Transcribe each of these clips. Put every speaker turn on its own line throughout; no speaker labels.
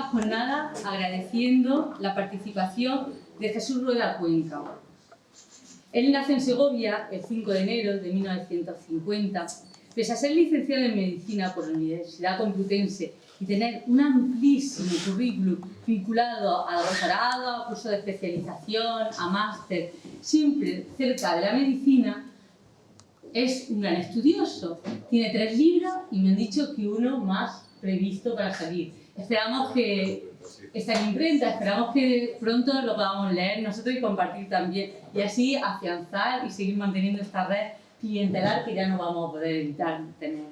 jornada agradeciendo la participación de Jesús Rueda Cuenca. Él nace en Segovia el 5 de enero de 1950. Pese a ser licenciado en Medicina por la Universidad Complutense y tener un amplísimo currículum vinculado a doctorado, a curso de especialización, a máster, siempre cerca de la medicina, es un gran estudioso. Tiene 3 libros y me han dicho que uno más previsto para salir. Esperamos que está en imprenta, esperamos que pronto lo podamos leer nosotros y compartir también. Y así afianzar y seguir manteniendo esta red clientelar que ya no vamos a poder evitar tener.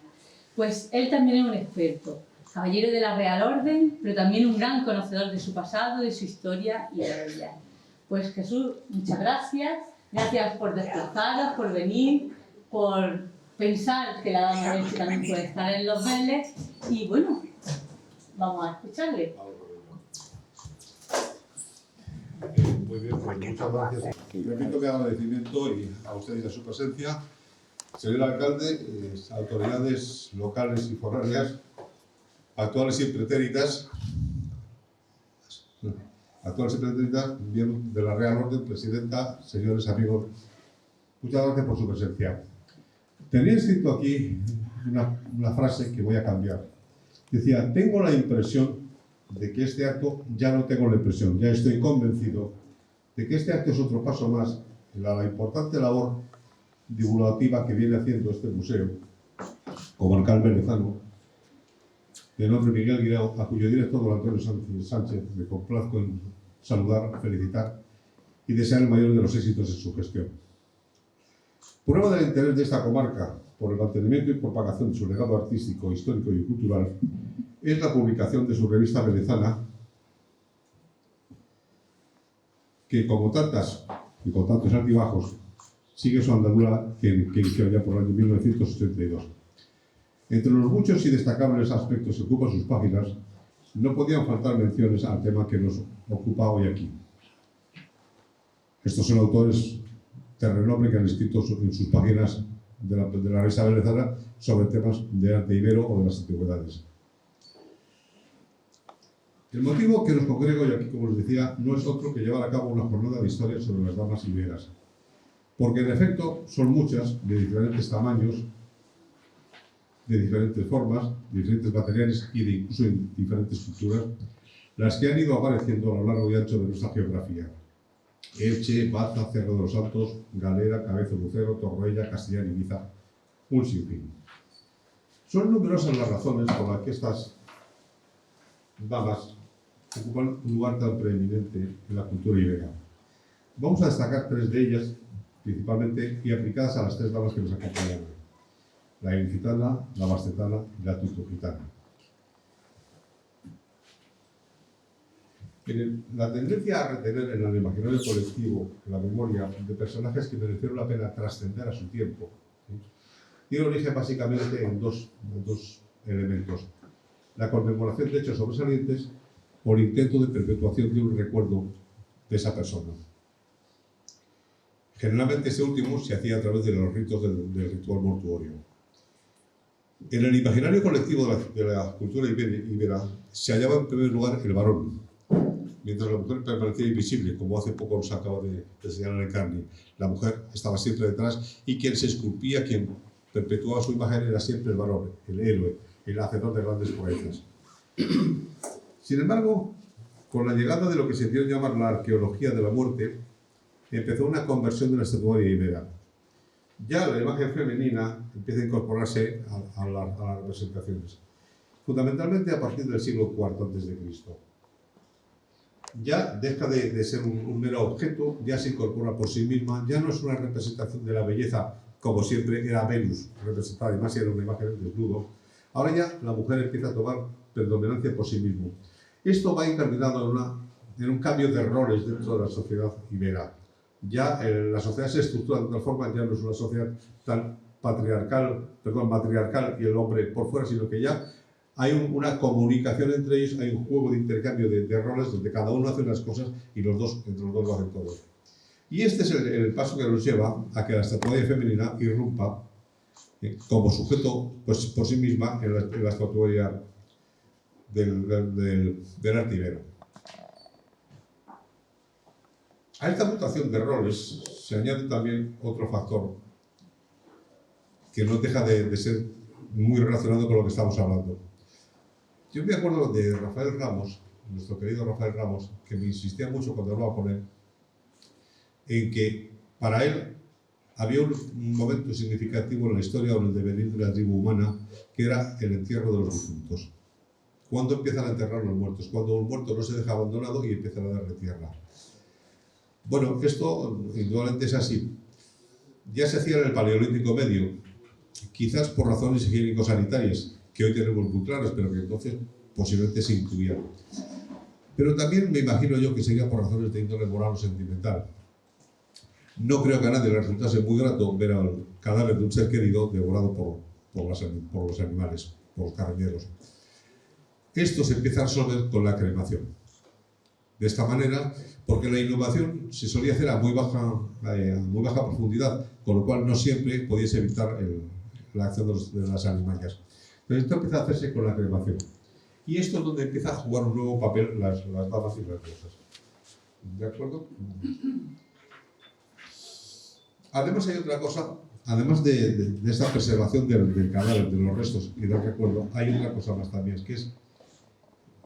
Pues él también es un experto, caballero de la Real Orden, pero también un gran conocedor de su pasado, de su historia y de ella. Pues Jesús, muchas gracias. Gracias por desplazaros, por venir, por pensar que la Dama Belche también puede estar en Los Vélez. Y bueno, vamos a escucharle.
Muy bien, pues muchas gracias. Repito mi agradecimiento a usted y a su presencia. Señor alcalde, autoridades locales y foráneas, actuales y pretéritas, miembros de la Real Orden, presidenta, señores amigos, muchas gracias por su presencia. Tenía escrito aquí una frase que voy a cambiar. Decía, tengo la impresión de que este acto, ya no tengo la impresión, ya estoy convencido de que este acto es otro paso más en la importante labor divulgativa que viene haciendo este museo, comarcal venezano, de nombre Miguel Guirao, a cuyo director don Antonio Sánchez me complazco en saludar, felicitar y desear el mayor de los éxitos en su gestión. Prueba del interés de esta comarca por el mantenimiento y propagación de su legado artístico, histórico y cultural es la publicación de su revista venezana, que como tantas y con tantos altibajos sigue su andadura que inició ya por el año 1982. Entre los muchos y destacables aspectos que ocupan sus páginas, no podían faltar menciones al tema que nos ocupa hoy aquí. Estos son autores de renombre que han escrito en sus páginas de la revista venezana sobre temas de arte ibero o de las antigüedades. El motivo que nos congrega hoy aquí, como les decía, no es otro que llevar a cabo una jornada de historia sobre las damas iberas. Porque en efecto son muchas, de diferentes tamaños, de diferentes formas, de diferentes materiales y de incluso en diferentes culturas, las que han ido apareciendo a lo largo y ancho de nuestra geografía. Elche, Baza, Cerro de los Santos, Galera, Cabezo Lucero, Torroella, Castellar y Ibiza, un sinfín. Son numerosas las razones por las que estas damas ocupan un lugar tan preeminente en la cultura ibera. Vamos a destacar 3 de ellas, principalmente y aplicadas a las 3 damas que nos acompañan: la ilicitana, la bastetana y la tutugitana. La tendencia a retener en el imaginario colectivo, en la memoria, de personajes que merecieron la pena trascender a su tiempo, ¿sí?, tiene origen básicamente en dos elementos: la conmemoración de hechos sobresalientes o el intento de perpetuación de un recuerdo de esa persona. Generalmente este último se hacía a través de los ritos del ritual mortuorio. En el imaginario colectivo de la cultura ibera se hallaba en primer lugar el varón, mientras la mujer permanecía invisible, como hace poco nos acaba de señalar el Carni. La mujer estaba siempre detrás y quien se esculpía, quien perpetuaba su imagen era siempre el varón, el héroe, el hacedor de grandes proezas. Sin embargo, con la llegada de lo que se dio a llamar la arqueología de la muerte, empezó una conversión de la estatuaria ibera. Ya la imagen femenina empieza a incorporarse a las representaciones, fundamentalmente a partir del siglo IV a.C. Ya deja de ser un mero objeto, ya se incorpora por sí misma, ya no es una representación de la belleza, como siempre era Venus representada, además era una imagen de desnudo. Ahora ya la mujer empieza a tomar predominancia por sí misma. Esto va incardinado en un cambio de roles dentro de la sociedad ibera. Ya la sociedad se estructura de otra forma, ya no es una sociedad tan matriarcal y el hombre por fuera, sino que ya hay una comunicación entre ellos, hay un juego de intercambio de roles donde cada uno hace unas cosas y entre los dos lo hacen todo. Y este es el paso que nos lleva a que la estatuaria femenina irrumpa como sujeto pues, por sí misma en la estatuaria del artillero. A esta mutación de roles se añade también otro factor que no deja de ser muy relacionado con lo que estamos hablando. Yo me acuerdo de Rafael Ramos, nuestro querido Rafael Ramos, que me insistía mucho cuando hablaba con él, en que para él había un momento significativo en la historia o en el devenir de la tribu humana, que era el entierro de los difuntos. ¿Cuándo empiezan a enterrar los muertos? Cuando un muerto no se deja abandonado y empiezan a darle tierra. Bueno, esto indudablemente es así. Ya se hacía en el Paleolítico Medio, quizás por razones higiénico-sanitarias, que hoy tenemos muy claras, pero que entonces posiblemente se intuían. Pero también me imagino yo que sería por razones de índole moral o sentimental. No creo que a nadie le resultase muy grato ver al cadáver de un ser querido devorado por los animales, por los carroñeros. Esto se empieza a resolver con la cremación. De esta manera, porque la inhumación se solía hacer a muy baja profundidad, con lo cual no siempre podías evitar la acción de las animallas. Pero esto empieza a hacerse con la cremación. Y esto es donde empieza a jugar un nuevo papel las damas y las diosas. ¿De acuerdo? Además hay otra cosa, además de esta preservación del cadáver, de los restos y del recuerdo, hay otra cosa más también, que es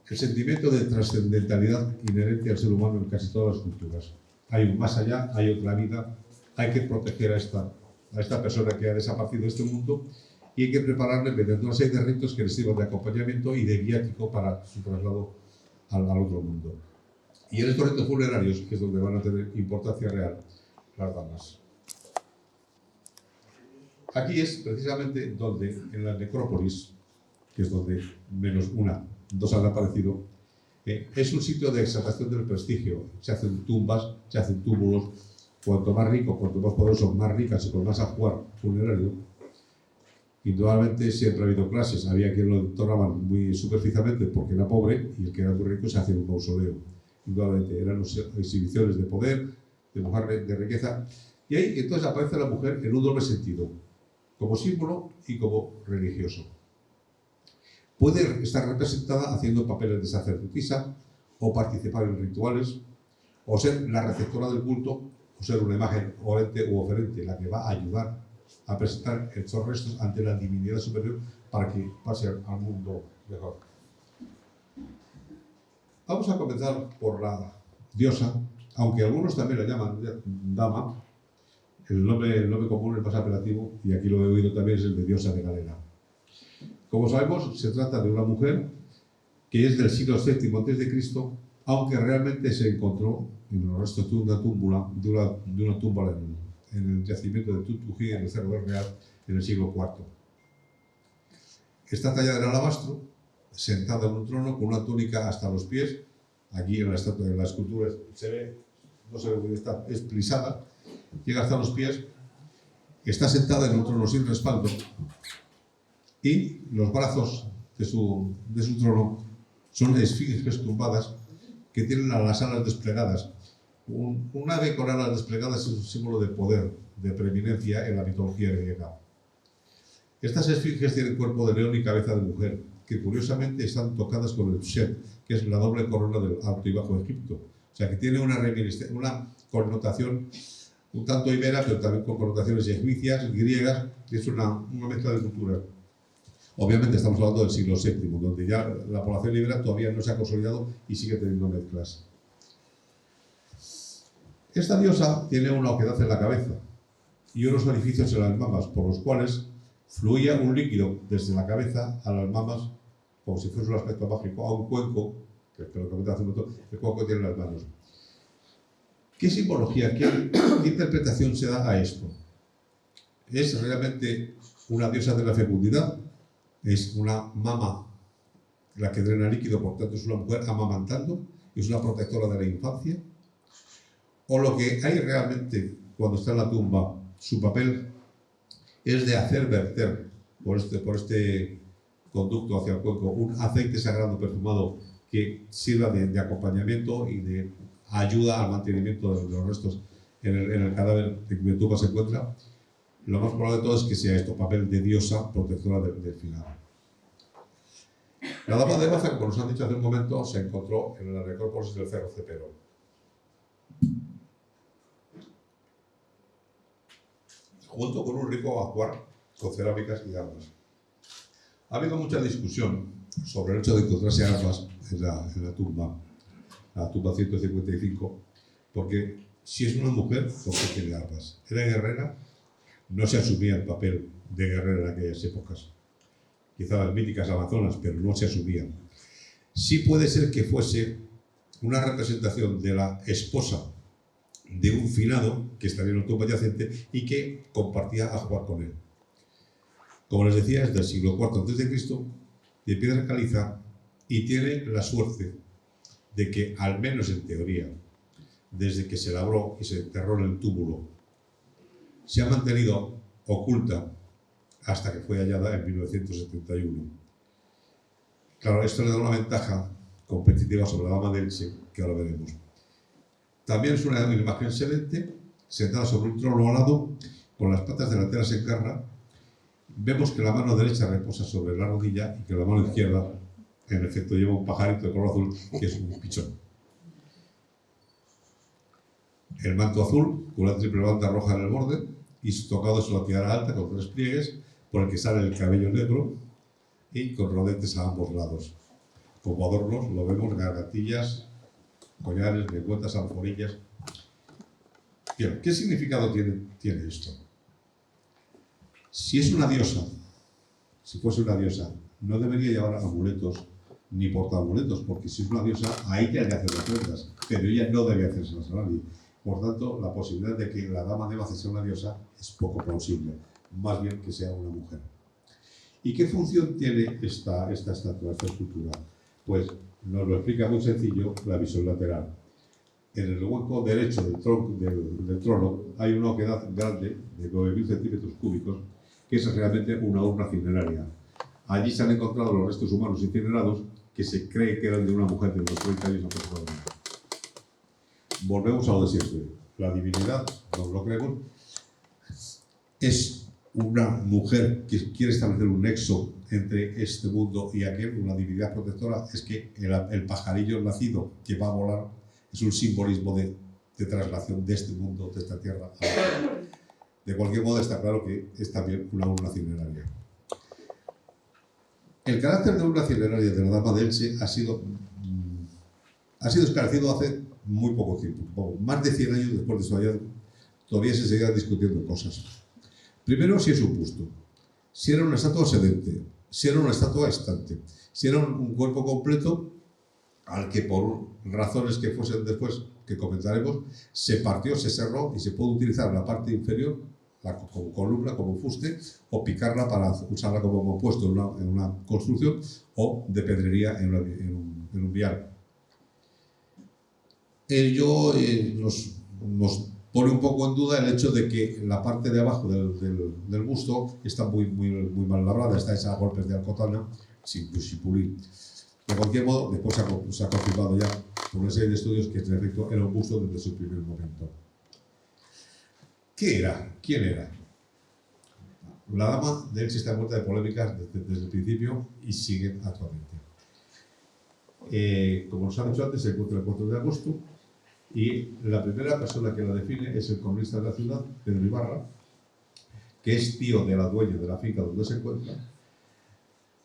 el sentimiento de trascendentalidad inherente al ser humano en casi todas las culturas. Hay un más allá, hay otra vida, hay que proteger a esta persona que ha desaparecido de este mundo y hay que prepararle mediante una serie de ritos que les sirvan de acompañamiento y de viático para su traslado al otro mundo. Y en estos ritos funerarios, que es donde van a tener importancia real las damas. Aquí es precisamente donde, en la necrópolis, que es donde menos dos han aparecido, es un sitio de exaltación del prestigio. Se hacen tumbas, se hacen túmulos. Cuanto más rico, cuanto más poderoso, más ricas y con más ajuar funerario. Indudablemente siempre ha habido clases. Había quien lo entonaban muy superficialmente porque era pobre y el que era muy rico se hacía un mausoleo. Indudablemente eran exhibiciones de poder, de mujer, de riqueza. Y ahí entonces aparece la mujer en un doble sentido, como símbolo y como religioso. Puede estar representada haciendo papeles de sacerdotisa, o participar en rituales, o ser la receptora del culto, o ser una imagen orante u oferente, la que va a ayudar a presentar estos restos ante la divinidad superior para que pase al mundo mejor. Vamos a comenzar por la diosa, aunque algunos también la llaman dama. El nombre común, el más apelativo, y aquí lo he oído también, es el de diosa de Galena. Como sabemos, se trata de una mujer que es del siglo VII a.C., aunque realmente se encontró en los restos de una túmbula en el yacimiento de Tuttují, en el Cerro del Real, en el siglo IV. Está tallada en alabastro, sentada en un trono con una túnica hasta los pies. Aquí en la estatua, en la escultura se ve, no se ve muy bien, es plisada, llega hasta los pies, está sentada en un trono sin respaldo y los brazos de su trono son esfinges tumbadas que tienen las alas desplegadas. Un ave con alas desplegadas es un símbolo de poder, de preeminencia en la mitología griega. Estas esfinges tienen cuerpo de león y cabeza de mujer, que curiosamente están tocadas con el Pshet, que es la doble corona del Alto y Bajo Egipto. O sea que tiene una connotación un tanto ibera, pero también con connotaciones egipcias, griegas, y es una mezcla de culturas. Obviamente estamos hablando del siglo VII, donde ya la población ibera todavía no se ha consolidado y sigue teniendo mezclas. Esta diosa tiene una oquedad en la cabeza y unos orificios en las mamas, por los cuales fluía un líquido desde la cabeza a las mamas, como si fuese un aspecto mágico, a un cuenco, que es lo que comenta hace un momento, el cuenco tiene en las manos. ¿Qué simbología, qué interpretación se da a esto? ¿Es realmente una diosa de la fecundidad? ¿Es una mama la que drena líquido, por tanto es una mujer amamantando? ¿Es una protectora de la infancia? ¿O lo que hay realmente cuando está en la tumba, su papel es de hacer verter por este conducto hacia el cuenco un aceite sagrado perfumado que sirva de acompañamiento y de ayuda al mantenimiento de los restos en el cadáver de cuya tumba se encuentra? Lo más probable de todo es que sea esto, papel de diosa protectora del final. La dama de Baza, como nos han dicho hace un momento, se encontró en la necrópolis del Cerro Cepero. Junto con un rico ajuar con cerámicas y armas. Ha habido mucha discusión sobre el hecho de encontrarse armas en la tumba 155, porque si es una mujer, ¿por qué tiene armas? Era guerrera, no se asumía el papel de guerrera en aquellas épocas. Quizá las míticas amazonas, pero no se asumían. Sí puede ser que fuese una representación de la esposa de un finado que estaría en la tumba adyacente y que compartía ajuar con él. Como les decía, es del siglo IV a.C., de piedra caliza, y tiene la suerte de que, al menos en teoría, desde que se labró y se enterró en el túmulo, se ha mantenido oculta hasta que fue hallada en 1971. Claro, esto le da una ventaja competitiva sobre la dama de Elche, que ahora veremos. También es una imagen excelente, sentada sobre un trono alado, con las patas delanteras en garra. Vemos que la mano derecha reposa sobre la rodilla y que la mano izquierda, en efecto, lleva un pajarito de color azul, que es un pichón. El manto azul, con una triple banda roja en el borde, y su tocado es una tiara alta con 3 pliegues, por el que sale el cabello negro y con rodetes a ambos lados. Como adornos lo vemos gargantillas, collares, lengüetas, alforillas. Bien, ¿qué significado tiene esto? Si es una diosa, si fuese una diosa, no debería llevar amuletos ni portamuletos, porque si es una diosa, a ella le hacen ofrendas, pero ella no debe hacérselas a nadie. Por tanto, la posibilidad de que la dama de Baza sea una diosa es poco plausible, más bien que sea una mujer. ¿Y qué función tiene esta estatua, esta escultura? Pues nos lo explica muy sencillo la visión lateral. En el hueco derecho del trono hay una oquedad grande de 9.000 centímetros cúbicos, que es realmente una urna cineraria. Allí se han encontrado los restos humanos incinerados que se cree que eran de una mujer de unos 30 años aproximadamente. Volvemos a lo de siempre. La divinidad, no lo creemos, es una mujer que quiere establecer un nexo entre este mundo y aquel, una divinidad protectora. Es que el pajarillo nacido que va a volar es un simbolismo de traslación de este mundo, de esta tierra a otra. De cualquier modo, está claro que es también una urna cineraria. El carácter de urna cineraria de la dama de Elche ha sido esclarecido hace muy poco tiempo. Más de 100 años después de su hallazgo, todavía se seguían discutiendo cosas. Primero, si es un busto, si era una estatua sedente, si era una estatua estante, si era un cuerpo completo al que, por razones que fuesen después, que comentaremos, se partió, se cerró y se puede utilizar la parte inferior como columna, como fuste, o picarla para usarla como compuesto en una construcción, o de pedrería en un vial. Ello nos pone un poco en duda el hecho de que la parte de abajo del busto está muy mal labrada, está hecha a golpes de alcotana, sin pulir. De cualquier modo, después se ha confirmado ya por una serie de estudios que en efecto era un busto desde su primer momento. ¿Qué era? ¿Quién era? La dama de Elche está muerta de polémicas desde el principio y sigue actualmente. Como nos han dicho antes, se encuentra el 4 de agosto y la primera persona que la define es el cronista de la ciudad, Pedro Ibarra, que es tío de la dueña de la finca donde se encuentra.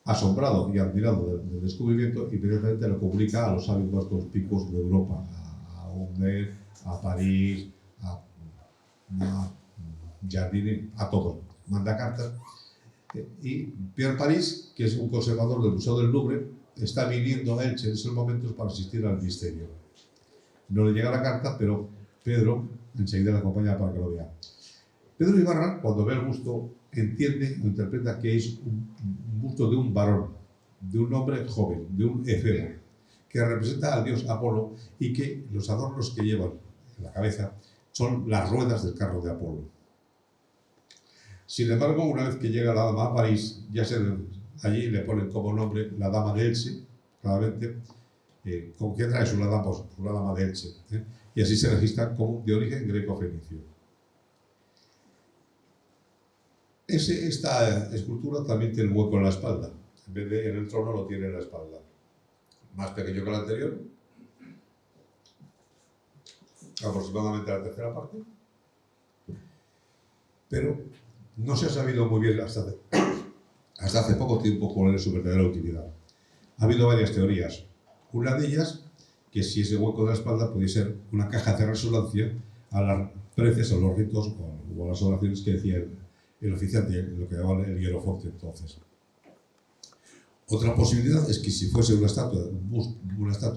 Asombrado y admirado del descubrimiento, inmediatamente lo comunica a los sabios vascos picos de Europa, a Humbert, a París, a Jardine, a todos. Manda cartas. Y Pierre París, que es un conservador del Museo del Louvre, está viniendo a Elche en esos momentos para asistir al misterio. No le llega la carta, pero Pedro enseguida le acompaña para que lo vea. Pedro Ibarra, cuando ve el busto, entiende o interpreta que es un busto de un varón, de un hombre joven, de un efebo, que representa al dios Apolo y que los adornos que llevan en la cabeza son las ruedas del carro de Apolo. Sin embargo, una vez que llega la dama a París, allí le ponen como nombre la dama de Elche, claramente. ¿Con qué trae una dama de Elche? Y así se registra como de origen greco-fenicio. Esta escultura también tiene un hueco en la espalda. en vez de en el trono lo tiene en la espalda. Más pequeño que el anterior, aproximadamente la tercera parte, pero no se ha sabido muy bien hasta hace poco tiempo cuál es su verdadera utilidad. Ha habido varias teorías. Una de ellas, que si ese hueco de la espalda puede ser una caja de resonancia a las preces o los ritos o las oraciones que decía el oficiante, lo que llamaban el hierofonte entonces. Otra posibilidad es que si fuese una estatua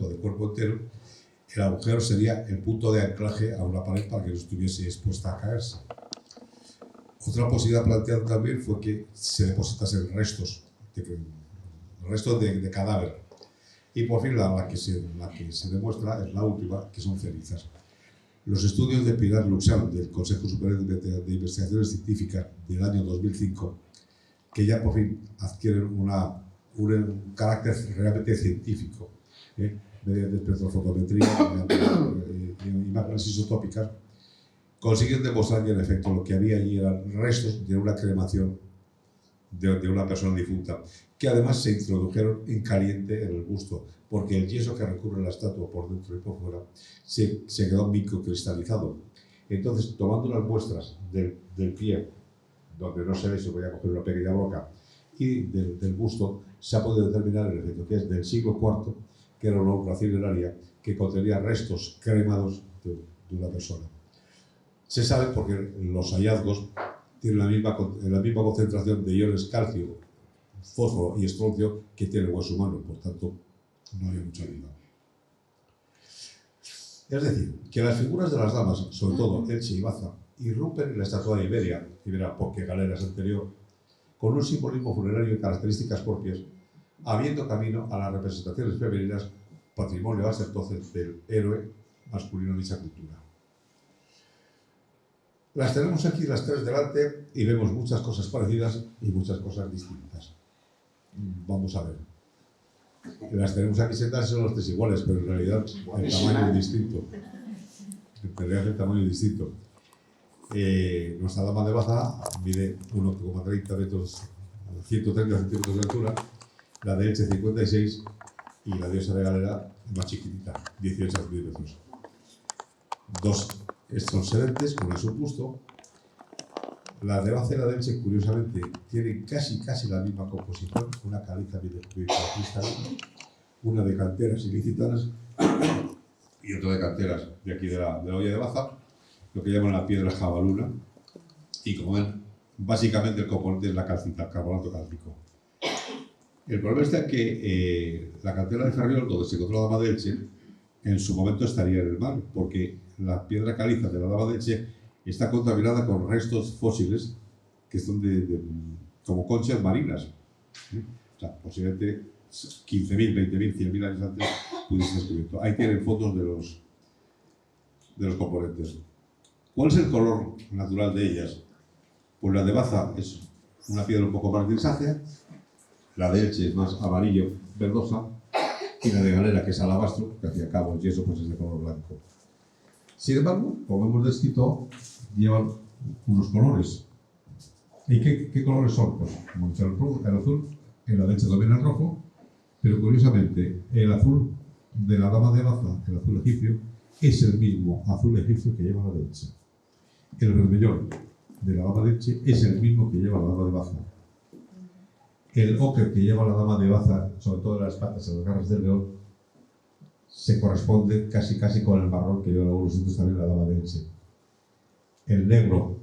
de cuerpo entero, el agujero sería el punto de anclaje a una pared para que no estuviese expuesta a caerse. Otra posibilidad planteada también fue que se depositasen restos de cadáver. Y por fin la que se demuestra es la última, que son cenizas. Los estudios de Pilar Luxán, del Consejo Superior de Investigaciones Científicas del año 2005, que ya por fin adquieren un carácter realmente científico, de espectrofotometría y imágenes isotópicas, consiguen demostrar que en efecto lo que había allí eran restos de una cremación de una persona difunta, que además se introdujeron en caliente en el busto, porque el yeso que recubre la estatua por dentro y por fuera se quedó microcristalizado. Entonces, tomando las muestras del pie, donde no se ve, se podía coger una pequeña broca, y del busto, se ha podido determinar el efecto, que es del siglo IV, que era una obra cineraria que contenía restos cremados de una persona. Se sabe porque los hallazgos tienen la misma concentración de iones calcio, fósforo y estroncio que tiene el hueso humano, por tanto, no hay mucha vida. Es decir, que las figuras de las damas, sobre todo Elche y Baza, irrumpen en la estatua de Iberia, porque Galera es anterior, con un simbolismo funerario y características propias, habiendo camino a las representaciones femeninas, patrimonio hasta entonces del héroe masculino de dicha cultura. Las tenemos aquí las tres delante y vemos muchas cosas parecidas y muchas cosas distintas. Vamos a ver. Las tenemos aquí sentadas, son las tres iguales, pero en realidad el tamaño es distinto. En realidad el tamaño es distinto. Nuestra dama de Baza mide 1,30 metros, 130 centímetros de altura, la de Elche 56 y la diosa de Galera más chiquitita, 18 centímetros. Dos son sedentes, una es un busto. La de Baza y la de Elche, curiosamente, tienen casi la misma composición, una caliza cristalina, una de canteras ilicitanas y otra de canteras de aquí de la olla de Baza, lo que llaman la piedra jabaluna, y como ven, básicamente el componente es la calcita, carbonato cálcico. El problema está que la cantera de Ferriol, donde se encontró la dama de Elche, en su momento estaría en el mar, porque la piedra caliza de la dama de Elche está contaminada con restos fósiles que son como conchas marinas. O sea, posiblemente 15.000, 20.000, 100.000 años antes pudiese ser descubierto. Ahí tienen fotos de los componentes. ¿Cuál es el color natural de ellas? Pues la de Baza es una piedra un poco más grisácea, la de Elche es más amarillo, verdosa, y la de Galera, que es alabastro, que hacia cabo el yeso pues es de color blanco. Sin embargo, como hemos descrito, llevan unos colores. ¿Y qué colores son? Pues como el azul, en la de Elche también el rojo, pero curiosamente el azul de la dama de Baza, el azul egipcio, es el mismo azul egipcio que lleva la de Elche. El vermellón de la dama de Elche es el mismo que lleva la dama de Baza. El ocre que lleva la dama de Baza, sobre todo en las patas, en las garras del león, se corresponde casi con el marrón que lleva en algunos sitios también la dama de Elche. El negro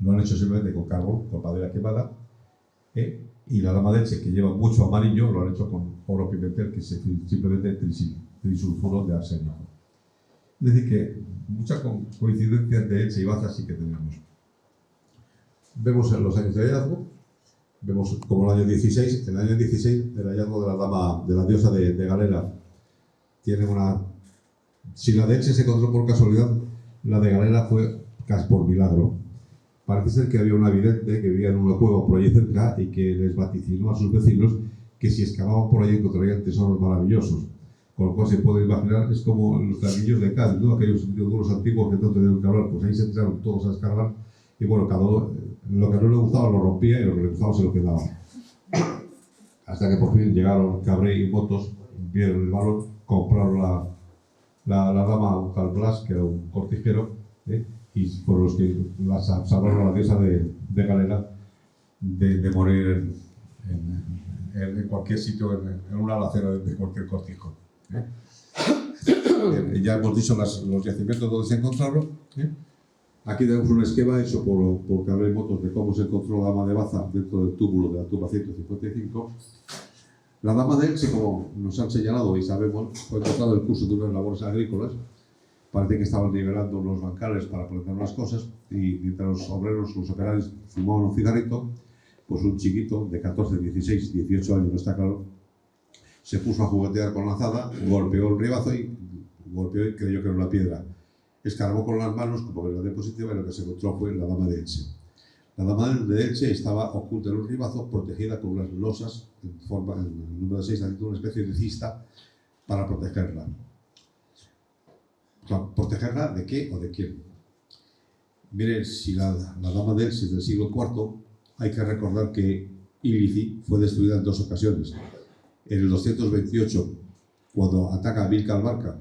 lo han hecho simplemente con carbón, con madera quemada, y la dama de Elche, que lleva mucho amarillo, lo han hecho con oro pimentel, que es simplemente trisulfuro de arsénico. Es decir, que muchas coincidencias de Elche y Baza sí que tenemos. Vemos en los años de hallazgo, vemos como el año 16, el año 16 el hallazgo de la dama, de la diosa de Galera, tiene una... Si la de Elche se encontró por casualidad, la de Galera fue casi por milagro. Parece ser que había una vidente que vivía en una cueva por allí cerca y que les vaticinó a sus vecinos que si excavaban por allí encontrarían tesoros maravillosos. Con lo cual se puede imaginar, es como los tranquillos de Cádiz, ¿no? Aquellos muros antiguos que no tenían que hablar, pues ahí se entraron todos a escarbar y bueno, cada uno, lo que no le gustaba lo rompía y lo que le gustaba se lo quedaba. hasta que por fin llegaron Cabré y Motos, vieron el balón, compraron la dama a un tal Blas, que era un cortijero, y por los que salvaron a la diosa de Galena de morir en cualquier sitio, en una alacena de cualquier cortijo. Ya hemos dicho los yacimientos donde se encontraron. Aquí tenemos un esquema hecho por Cabré y Motos de cómo se encontró la dama de Baza dentro del túmulo de la tumba 155. La dama de Elche, como nos han señalado y sabemos, fue encontrado el curso de unas labores agrícolas. Parece que estaban nivelando unos bancales para plantar unas cosas y mientras los obreros, los operarios, fumaban un cigarrito, pues un chiquito de 14, 16, 18 años, no está claro, se puso a juguetear con la azada, golpeó el ribazo y creyó que era una piedra. Escarbó con las manos como que la diapositiva y lo que se encontró fue la dama de Elche. La dama de Elche estaba oculta en un ribazo, protegida con unas losas en el número 6, haciendo una especie de cista para protegerla. ¿Protegerla de qué o de quién? Miren, si la dama de Elche es del siglo IV, hay que recordar que Ílice fue destruida en 2 ocasiones. En el 228, cuando ataca a Amílcar Barca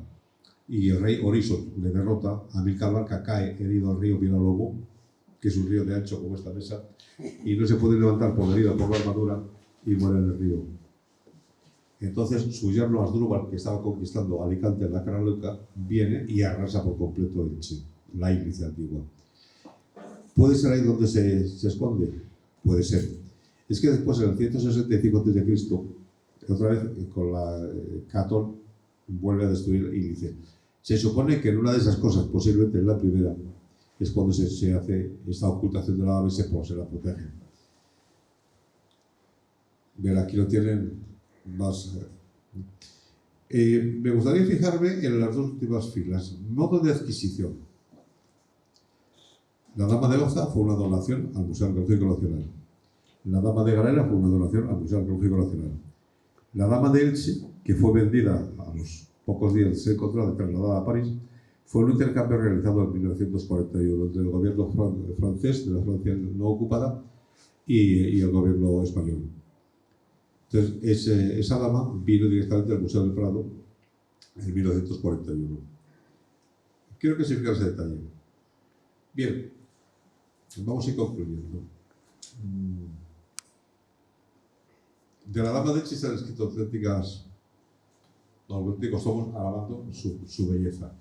y el rey Orison le derrota, Amílcar Barca cae herido al río Vilalobo, que es un río de ancho como esta mesa, y no se puede levantar por herida por la armadura y muere en el río. Entonces su yerno Asdrúbal, que estaba conquistando Alicante en la Caroluca, viene y arrasa por completo Elche, la Ílice antigua. ¿Puede ser ahí donde se esconde? Puede ser. Es que después, en el 165 a.C., otra vez con la Catón, vuelve a destruir Ílice. Se supone que en una de esas cosas, posiblemente en la primera, es cuando se hace esta ocultación de la dama y se la protege. Bien, aquí lo tienen más. Me gustaría fijarme en las 2 últimas filas. Modo de adquisición. La dama de Baza fue una donación al Museo Arqueológico Nacional. La dama de Galena fue una donación al Museo Arqueológico Nacional. La dama de Elche, que fue vendida a los pocos días de ser encontrada y trasladada a París, fue un intercambio realizado en 1941 entre el gobierno francés de la Francia no ocupada y el gobierno español. Entonces, esa dama vino directamente al Museo del Prado en 1941. Quiero que se fijen ese detalle. Bien, vamos a ir concluyendo. De la dama de Elche se han escrito auténticos tomos alabando su belleza.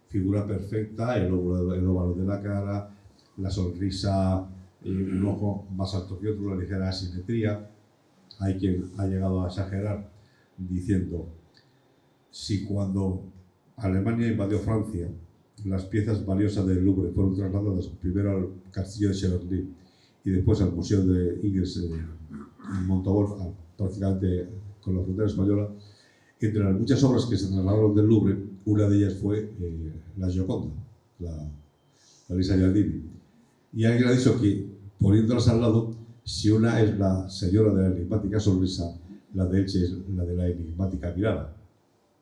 Figura perfecta, el óvalo de la cara, la sonrisa, un ojo más alto que otro, una ligera asimetría. Hay quien ha llegado a exagerar diciendo, si cuando Alemania invadió Francia, las piezas valiosas del Louvre fueron trasladadas primero al castillo de Cheverny y después al Museo de Ingres en Montauban, prácticamente con la frontera española, entre las muchas obras que se trasladaron del Louvre, una de ellas fue la Gioconda, la Lisa Giardini. Y alguien ha dicho que, poniéndolas al lado, si una es la señora de la enigmática sonrisa, la de Elche es la de la enigmática mirada,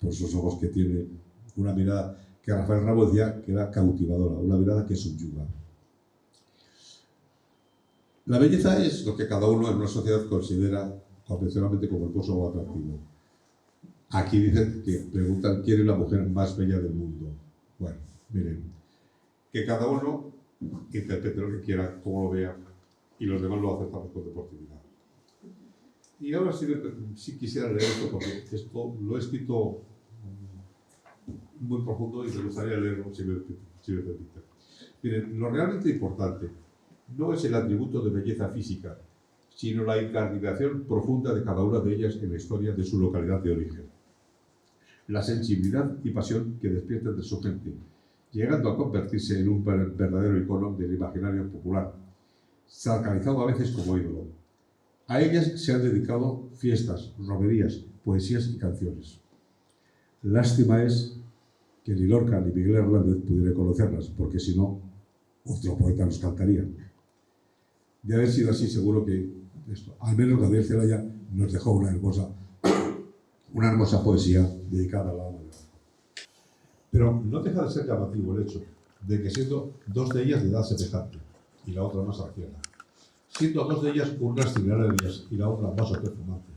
por sus ojos que tiene una mirada que Rafael Ramos decía que era cautivadora, una mirada que subyuga. La belleza es lo que cada uno en una sociedad considera convencionalmente como hermoso o atractivo. Aquí dicen que preguntan quién es la mujer más bella del mundo. Bueno, miren, que cada uno interprete lo que quiera, como lo vea, y los demás lo aceptamos con deportividad. Y ahora sí quisiera leer esto, porque esto lo he escrito muy profundo y me gustaría leerlo si me permite. Miren, lo realmente importante no es el atributo de belleza física, sino la encarnación profunda de cada una de ellas en la historia de su localidad de origen. La sensibilidad y pasión que despiertan de su gente, llegando a convertirse en un verdadero icono del imaginario popular, sacralizado a veces como ídolo. A ellas se han dedicado fiestas, romerías, poesías y canciones. Lástima es que ni Lorca ni Miguel Hernández pudieran conocerlas, porque si no, otro poeta nos cantaría. De haber sido así, seguro que al menos Gabriel Celaya nos dejó una hermosa poesía dedicada a la dama de Baza. Pero no deja de ser llamativo el hecho de que siendo 2 de ellas de edad semejante y la otra más anciana, siendo 2 de ellas unas cigarrillas y la otra más perfumante,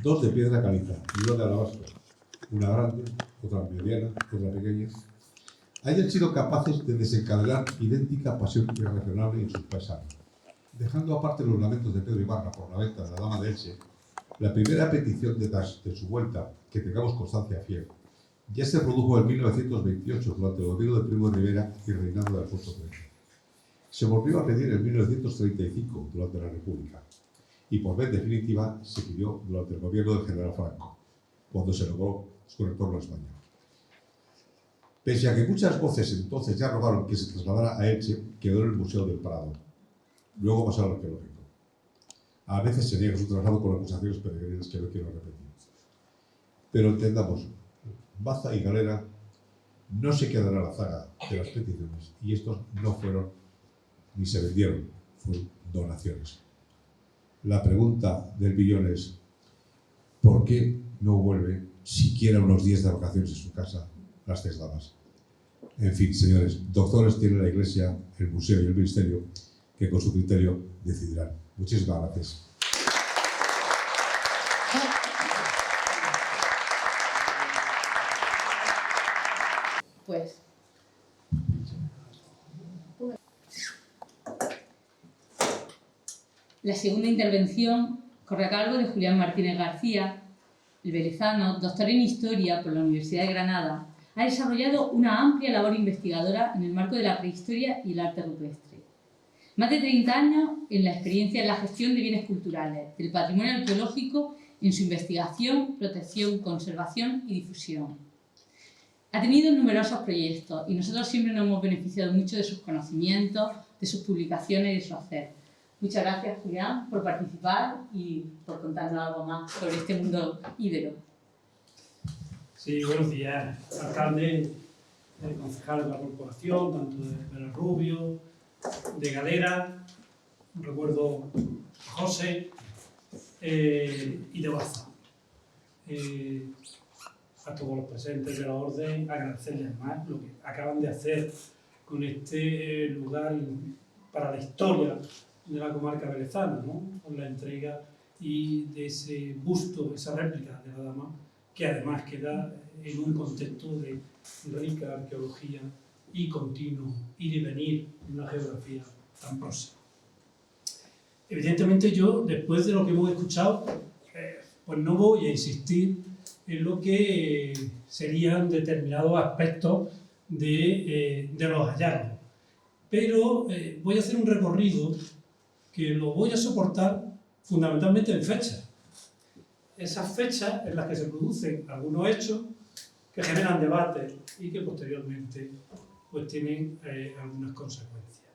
dos de piedra caliza y dos de alabastro, una grande, otra mediana, otra pequeña, hayan sido capaces de desencadenar idéntica pasión irracionable en sus paisanos. Dejando aparte los lamentos de Pedro Ibarra por la venta de la Dama de Elche, la primera petición de su vuelta, que tengamos constancia fiel, ya se produjo en 1928 durante el gobierno de Primo de Rivera y reinado de Alfonso XIII. Se volvió a pedir en 1935 durante la República y por vez definitiva se pidió durante el gobierno del general Franco, cuando se logró su retorno a España. Pese a que muchas voces entonces ya rogaron que se trasladara a Elche, quedó en el Museo del Prado. Luego pasó al arqueológico. A veces se niega su traslado con acusaciones peregrinas que no quiero repetir. Pero entendamos, Baza y Galera no se quedará a la zaga de las peticiones y estos no fueron ni se vendieron, fueron donaciones. La pregunta del billón es, ¿por qué no vuelve siquiera unos días de vacaciones en su casa las 3 damas? En fin, señores, doctores tiene la Iglesia, el Museo y el Ministerio, que con su criterio decidirán. Muchísimas gracias.
Pues la segunda intervención corre a cargo de Julián Martínez García. El berezano, doctor en Historia por la Universidad de Granada, ha desarrollado una amplia labor investigadora en el marco de la prehistoria y el arte rupestre. Más de 30 años en la experiencia en la gestión de bienes culturales, del patrimonio arqueológico, en su investigación, protección, conservación y difusión. Ha tenido numerosos proyectos y nosotros siempre nos hemos beneficiado mucho de sus conocimientos, de sus publicaciones y de su hacer. Muchas gracias, Julián, por participar y por contarnos algo más sobre este mundo íbero.
Sí, buenos días, alcalde, concejales de la corporación, tanto de Belarrubio, de Galera, recuerdo a José y de Baza. A todos los presentes de la orden, agradecerles además lo que acaban de hacer con este lugar para la historia de la comarca berezana, ¿no? Con la entrega y de ese busto, esa réplica de la dama, que además queda en un contexto de rica arqueología y continuo ir y venir en una geografía tan próxima. Evidentemente yo, después de lo que hemos escuchado, pues no voy a insistir en lo que serían determinados aspectos de los hallazgos. Pero voy a hacer un recorrido que lo voy a soportar fundamentalmente en fechas. Esas fechas en las que se producen algunos hechos que generan debate y que posteriormente pues tienen algunas consecuencias.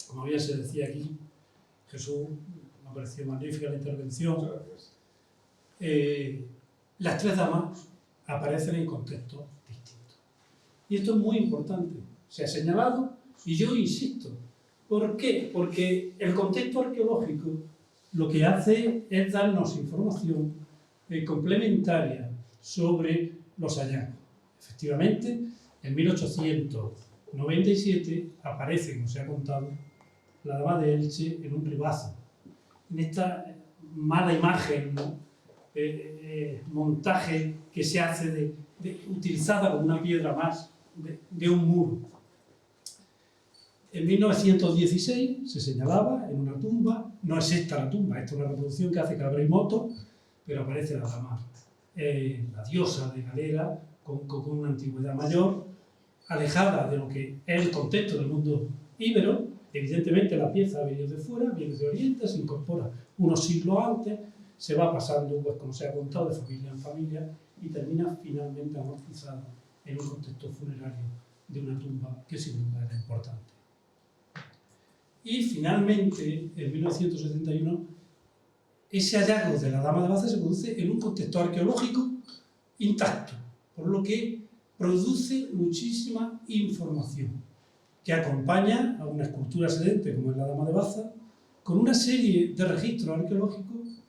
Como bien se decía aquí, Jesús, me ha parecido magnífica la intervención. Las 3 damas aparecen en contextos distintos. Y esto es muy importante. Se ha señalado y yo insisto. ¿Por qué? Porque el contexto arqueológico lo que hace es darnos información complementaria sobre los hallazgos. Efectivamente, en 1897 aparece, como se ha contado, la Dama de Elche en un ribazo. En esta mala imagen, ¿no? Montaje que se hace utilizada como una piedra más de un muro. En 1916 se señalaba en una tumba, no es esta la tumba, esta es una reproducción que hace Cabra y Moto, pero aparece la dama, la diosa de Galera, con una antigüedad mayor, alejada de lo que es el contexto del mundo íbero. Evidentemente la pieza viene de fuera, viene de Oriente, se incorpora unos siglos antes, se va pasando, pues como se ha contado, de familia en familia y termina finalmente amortizada en un contexto funerario de una tumba que sin duda era importante. Y finalmente, en 1971, ese hallazgo de la Dama de Baza se produce en un contexto arqueológico intacto, por lo que produce muchísima información que acompaña a una escultura sedente como es la Dama de Baza, con una serie de registros arqueológicos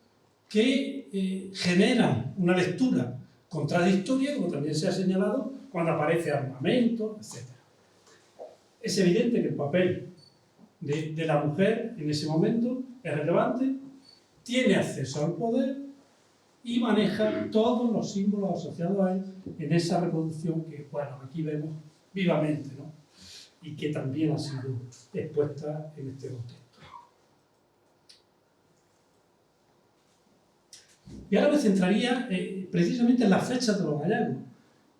que generan una lectura contradictoria, como también se ha señalado, cuando aparece armamento, etc. Es evidente que el papel de la mujer en ese momento es relevante, tiene acceso al poder y maneja todos los símbolos asociados a él en esa reproducción que, bueno, aquí vemos vivamente, ¿no? Y que también ha sido expuesta en este contexto. Y ahora me centraría precisamente en las fechas de los hallazgos.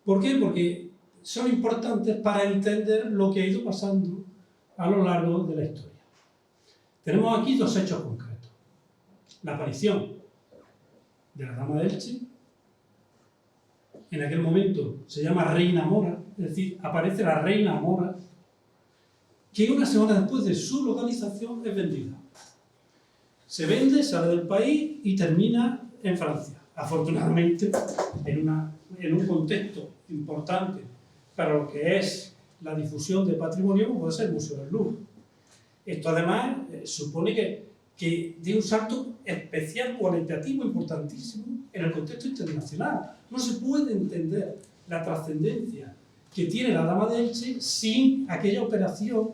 ¿Por qué? Porque son importantes para entender lo que ha ido pasando a lo largo de la historia. Tenemos aquí dos hechos concretos. La aparición de la dama de Elche, en aquel momento se llama Reina Mora, es decir, aparece la Reina Mora, que una semana después de su localización es vendida. Se vende, sale del país y termina en Francia. Afortunadamente, en un contexto importante para lo que es la difusión de patrimonio, como puede ser el Museo del Louvre. Esto además supone que de un salto especial, cualitativo, importantísimo en el contexto internacional. No se puede entender la trascendencia que tiene la Dama de Elche sin aquella operación,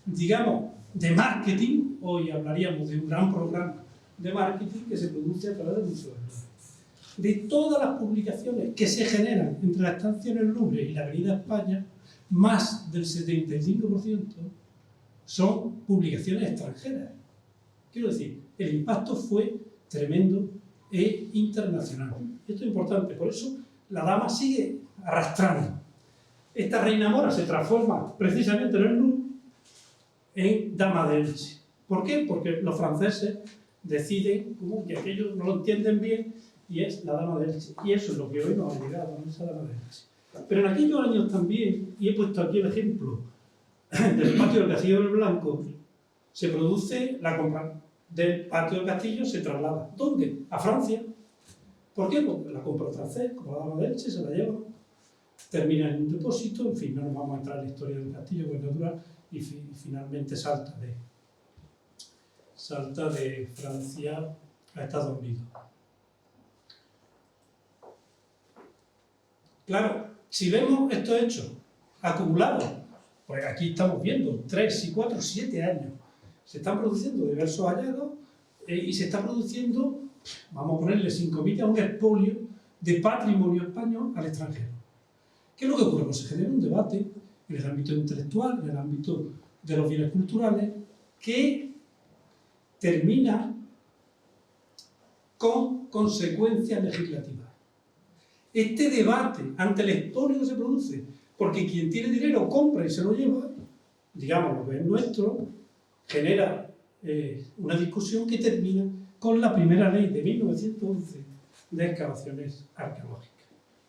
digamos, de marketing. Hoy hablaríamos de un gran programa de marketing que se produce a través del Museo del Louvre. De todas las publicaciones que se generan entre la estancia en el Louvre y la Avenida España, más del 75% son publicaciones extranjeras. Quiero decir, el impacto fue tremendo e internacional. Esto es importante, por eso la dama sigue arrastrando. Esta Reina Mora se transforma precisamente en el Louvre en Dama de Elche. ¿Por qué? Porque los franceses deciden como que aquello no lo entienden bien y es la Dama de Elche. Y eso es lo que hoy nos ha llegado, a esa Dama de Elche. Pero en aquellos años también, y he puesto aquí el ejemplo del patio del Castillo del Blanco, se produce la compra del patio del castillo, se traslada. ¿Dónde? A Francia. ¿Por qué? Porque la compra francés, como la Dama de Elche, se la lleva, termina en un depósito, en fin, no nos vamos a entrar en la historia del castillo, que es natural, y finalmente salta de Francia a Estados Unidos. Claro, si vemos estos hechos acumulados, pues aquí estamos viendo 3, 4, 7 años. Se están produciendo diversos hallazgos y se está produciendo, vamos a ponerle sin comillas, un expolio de patrimonio español al extranjero. ¿Qué es lo que ocurre? Pues se genera un debate en el ámbito intelectual, en el ámbito de los bienes culturales, que termina con consecuencias legislativas. Este debate ante el expolio que se produce, porque quien tiene dinero compra y se lo lleva, digamos, lo que es nuestro, genera una discusión que termina con la primera ley de 1911 de excavaciones arqueológicas,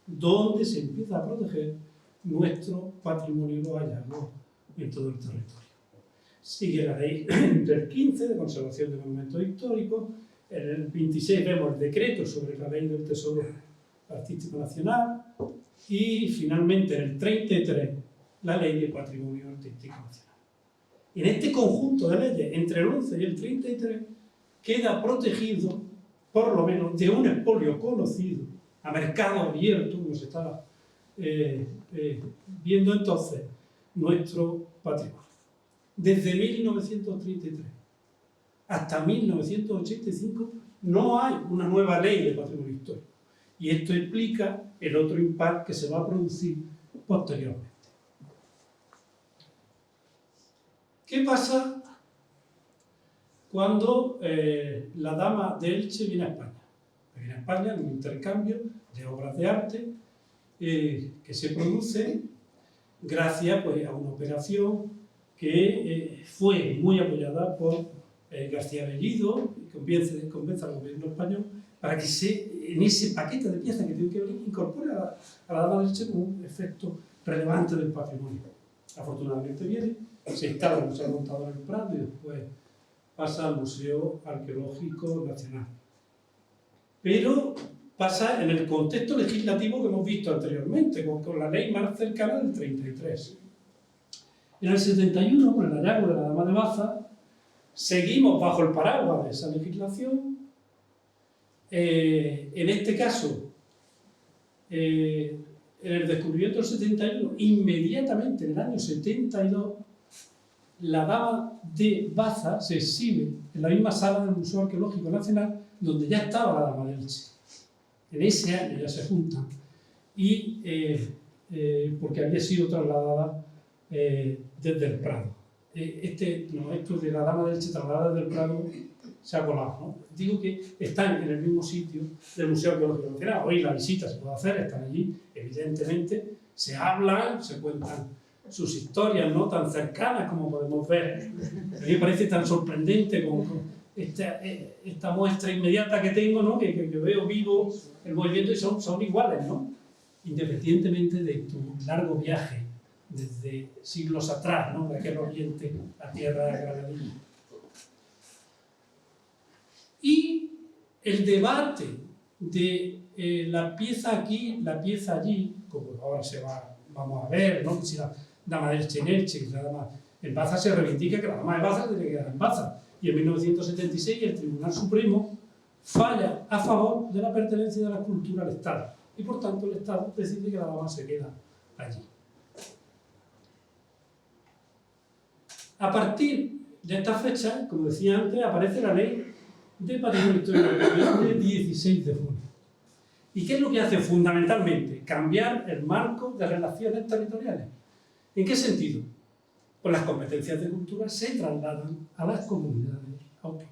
donde se empieza a proteger nuestro patrimonio y los hallazgos en todo el territorio. Sigue la ley del 15 de conservación de monumentos históricos, en el 26 vemos el decreto sobre la ley del Tesoro Artístico Nacional y finalmente en el 33 la ley de patrimonio artístico nacional. En este conjunto de leyes, entre el 11 y el 33, queda protegido, por lo menos, de un expolio conocido, a mercado abierto, como se estaba viendo entonces, nuestro patrimonio. Desde 1933 hasta 1985 no hay una nueva ley de patrimonio histórico. Y esto implica el otro impacto que se va a producir posteriormente. ¿Qué pasa cuando la Dama de Elche viene a España? Viene a España en un intercambio de obras de arte que se produce gracias pues, a una operación que fue muy apoyada por García Bellido, y convence al gobierno español para que en ese paquete de piezas que tiene que venir incorpore a la Dama de Elche como un efecto relevante del patrimonio. Afortunadamente viene, se instala en el Museo Montador del Prado y después pasa al Museo Arqueológico Nacional. Pero pasa en el contexto legislativo que hemos visto anteriormente, con la ley más cercana del 33. En el 71, con el hallazgo de la Dama de Baza, seguimos bajo el paraguas de esa legislación. En este caso, en el descubrimiento del 71, inmediatamente en el año 72, la Dama de Baza se exhibe en la misma sala del Museo Arqueológico Nacional donde ya estaba la Dama de Elche. En ese año ya se juntan, y porque había sido trasladada desde el Prado. Esto de la Dama de Elche trasladada desde el Prado se ha colado, ¿no? Digo que están en el mismo sitio del Museo Arqueológico Nacional. Hoy la visita se puede hacer, están allí, evidentemente, se hablan, se cuentan sus historias, ¿no?, tan cercanas como podemos ver. A mí me parece tan sorprendente con esta muestra inmediata que tengo, ¿no?, que veo vivo el movimiento, y son iguales, ¿no?, independientemente de tu largo viaje desde siglos atrás, ¿no?, de aquel oriente a tierra granadina. Y el debate de la pieza aquí, la pieza allí, como ahora vamos a ver, ¿no?, que si la Dama de Elche en Elche, que la Dama en Baza, se reivindica que la Dama de Baza tiene que quedar en Baza. Y en 1976 el Tribunal Supremo falla a favor de la pertenencia de la escultura al Estado. Y por tanto el Estado decide que la Dama se queda allí. A partir de esta fecha, como decía antes, aparece la ley de patrimonio histórico del 16 de junio. ¿Y qué es lo que hace fundamentalmente? Cambiar el marco de relaciones territoriales. ¿En qué sentido? Pues las competencias de cultura se trasladan a las comunidades autónomas.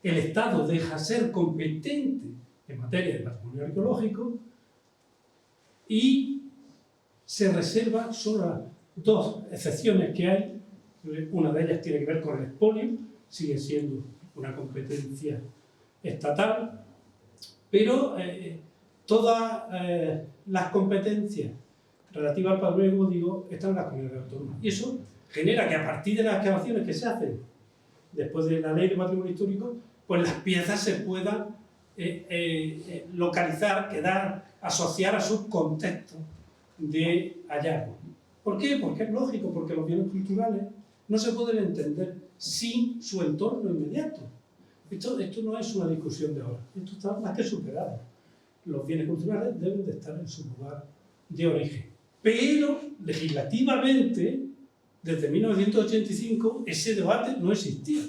El Estado deja ser competente en materia de patrimonio arqueológico y se reserva solo las dos excepciones que hay. Una de ellas tiene que ver con el expolio, sigue siendo una competencia estatal, pero todas las competencias relativas al patrimonio, como digo, están en las comunidades autónomas. Y eso genera que a partir de las excavaciones que se hacen después de la ley de patrimonio histórico, pues las piezas se puedan localizar, quedar, asociar a sus contextos de hallazgo. ¿Por qué? Porque es lógico, porque los bienes culturales no se pueden entender sin su entorno inmediato. Esto no es una discusión de ahora, esto está más que superado. Los bienes culturales deben de estar en su lugar de origen. Pero, legislativamente, desde 1985, ese debate no existía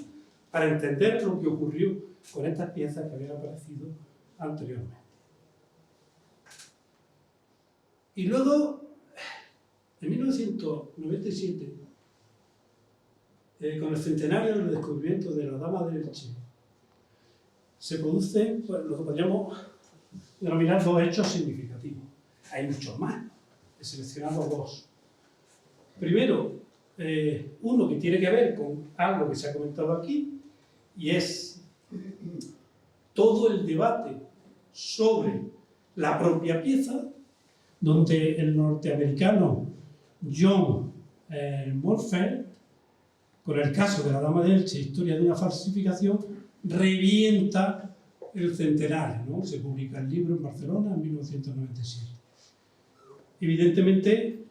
para entender lo que ocurrió con estas piezas que habían aparecido anteriormente. Y luego, en 1997, con el centenario del descubrimiento de la Dama de Elche, se producen, pues, lo que podríamos denominar dos hechos significativos. Hay muchos más, he seleccionado dos. Primero, uno que tiene que ver con algo que se ha comentado aquí, y es todo el debate sobre la propia pieza, donde el norteamericano John Morfeld, con el caso de la Dama de Elche, historia de una falsificación, revienta el centenario, ¿no? Se publica el libro en Barcelona en 1997. Evidentemente,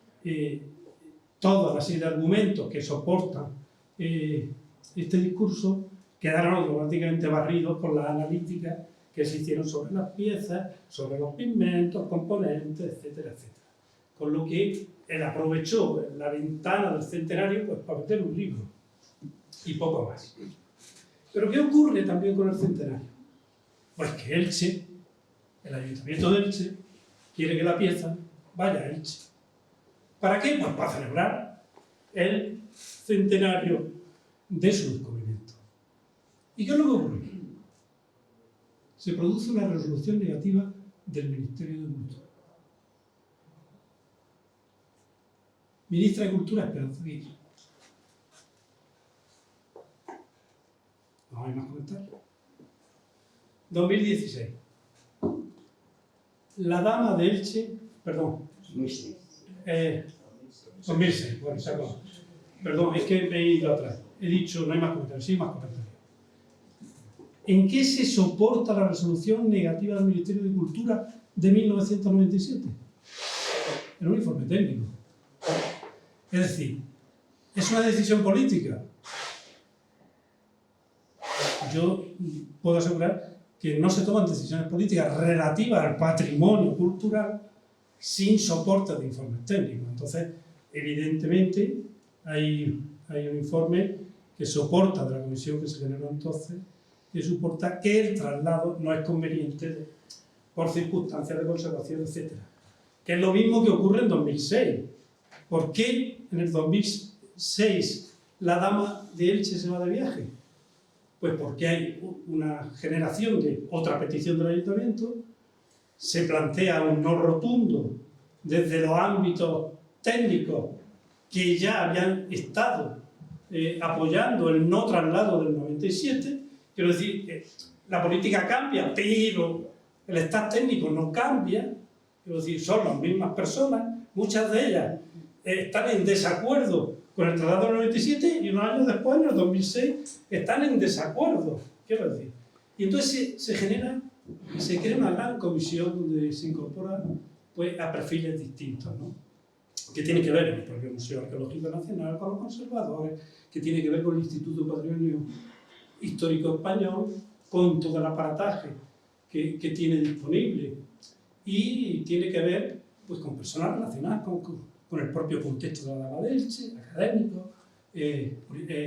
toda la serie de argumentos que soportan este discurso quedaron automáticamente barridos por las analíticas que se hicieron sobre las piezas, sobre los pigmentos, componentes, etcétera, etcétera. Con lo que él aprovechó la ventana del centenario, pues, para meter un libro y poco más. Pero ¿qué ocurre también con el centenario? Pues que Elche, el Ayuntamiento de Elche, quiere que la pieza vaya a Elche. ¿Para qué? Pues para celebrar el centenario de su descubrimiento. ¿Y qué es lo que ocurre? Se produce una resolución negativa del Ministerio de Cultura. Ministra de Cultura, Esperanza Aguirre. ¿No hay más comentarios? 2016. La Dama de Elche, perdón. 2006, bueno, se acabó. Perdón, es que me he ido atrás. He dicho, no hay más comentarios, sí hay más comentarios. ¿En qué se soporta la resolución negativa del Ministerio de Cultura de 1997? En un informe técnico. Es decir, ¿es una decisión política? Yo puedo asegurar que no se toman decisiones políticas relativas al patrimonio cultural sin soporte de informes técnicos. Entonces, evidentemente, hay un informe que soporta de la comisión que se generó entonces, que soporta que el traslado no es conveniente por circunstancias de conservación, etc. Que es lo mismo que ocurre en 2006. ¿Por qué en el 2006 la Dama de Elche se va de viaje? Pues porque hay una generación de otra petición del Ayuntamiento, se plantea un no rotundo desde los ámbitos técnicos que ya habían estado apoyando el no traslado del 97. Quiero decir, la política cambia, pero el staff técnico no cambia. Quiero decir, son las mismas personas, muchas de ellas están en desacuerdo con el Tratado del 97 y unos años después, en el 2006, están en desacuerdo, quiero decir. Y entonces se crea una gran comisión donde se incorpora pues, a perfiles distintos, ¿no? Que tiene que ver con el propio Museo Arqueológico Nacional, con los conservadores, que tiene que ver con el Instituto de Patrimonio Histórico Español, con todo el aparataje que tiene disponible, y tiene que ver pues, con personas relacionadas con el propio contexto de la Dama de Elche, académicos,